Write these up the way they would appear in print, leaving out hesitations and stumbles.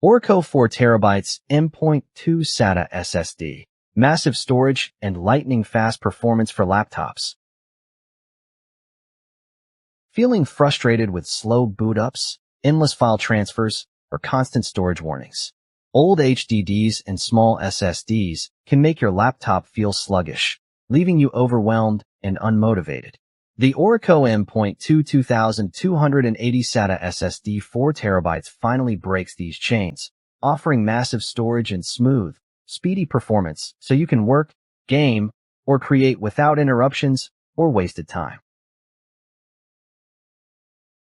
ORICO 4TB M.2 SATA SSD. Massive storage and lightning-fast performance for laptops. Feeling frustrated with slow boot-ups, endless file transfers, or constant storage warnings? Old HDDs and small SSDs can make your laptop feel sluggish, leaving you overwhelmed and unmotivated. The ORICO M.2 2280 SATA SSD 4TB finally breaks these chains, offering massive storage and smooth, speedy performance so you can work, game, or create without interruptions or wasted time.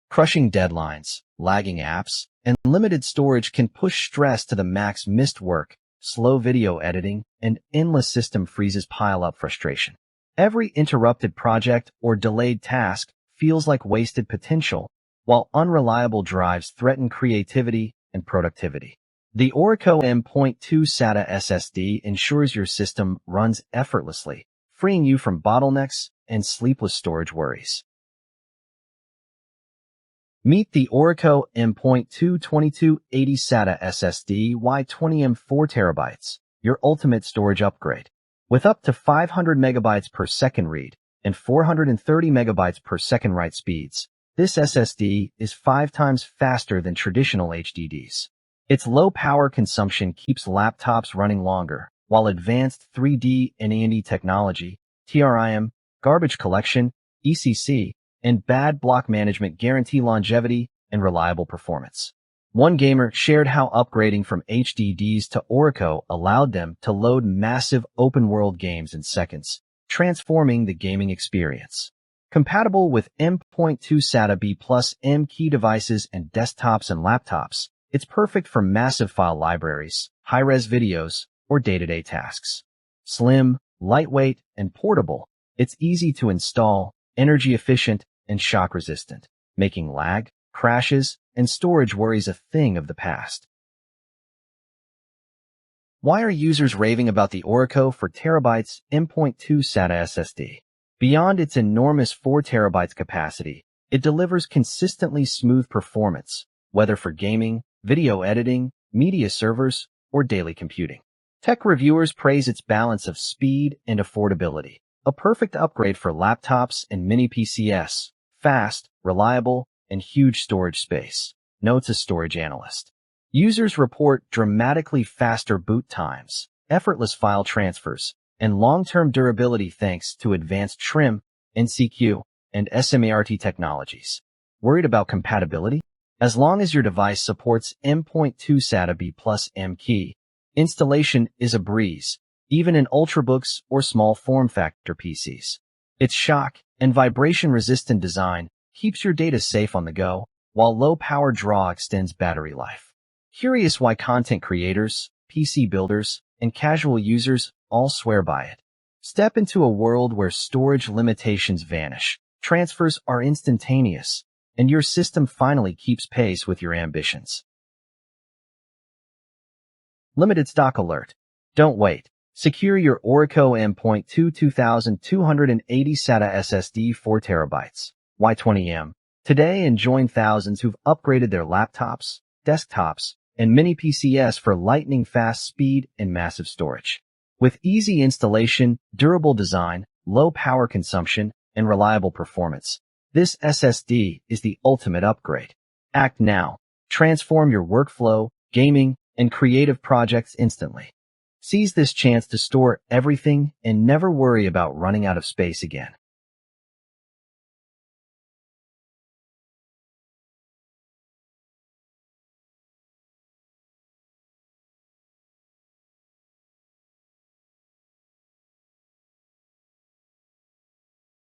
Crushing deadlines, lagging apps, and limited storage can push stress to the max. Missed work, slow video editing, and endless system freezes pile up frustration. Every interrupted project or delayed task feels like wasted potential, while unreliable drives threaten creativity and productivity. The ORICO M.2 SATA SSD ensures your system runs effortlessly, freeing you from bottlenecks and sleepless storage worries. Meet the ORICO M.2 2280 SATA SSD Y20M 4TB, your ultimate storage upgrade. With up to 500 megabytes per second read and 430 megabytes per second write speeds, this SSD is 5 times faster than traditional HDDs. Its low power consumption keeps laptops running longer, while advanced 3D and NAND technology, TRIM, garbage collection, ECC, and bad block management guarantee longevity and reliable performance. One gamer shared how upgrading from HDDs to ORICO allowed them to load massive open-world games in seconds, transforming the gaming experience. Compatible with M.2 SATA B+M key devices and desktops and laptops, it's perfect for massive file libraries, high-res videos, or day-to-day tasks. Slim, lightweight, and portable, it's easy to install, energy-efficient, and shock-resistant, making lag, crashes, and storage worries a thing of the past. Why are users raving about the ORICO 4TB M.2 SATA SSD? Beyond its enormous 4 terabytes capacity, it delivers consistently smooth performance, whether for gaming, video editing, media servers, or daily computing. Tech reviewers praise its balance of speed and affordability, a perfect upgrade for laptops and mini PCs, fast, reliable, and huge storage space, notes a storage analyst. Users report dramatically faster boot times, effortless file transfers, and long-term durability thanks to advanced TRIM, NCQ, and SMART technologies. Worried about compatibility? As long as your device supports M.2 SATA B+M key, installation is a breeze, even in ultrabooks or small form factor PCs. Its shock and vibration-resistant design keeps your data safe on the go, while low power draw extends battery life. Curious why content creators, PC builders, and casual users all swear by it? Step into a world where storage limitations vanish, transfers are instantaneous, and your system finally keeps pace with your ambitions. Limited stock alert. Don't wait. Secure your ORICO M.2 2280 SATA SSD 4TB Y20M today and join thousands who've upgraded their laptops, desktops, and mini PCs for lightning-fast speed and massive storage. With easy installation, durable design, low power consumption, and reliable performance, this SSD is the ultimate upgrade. Act now. Transform your workflow, gaming, and creative projects instantly. Seize this chance to store everything and never worry about running out of space again.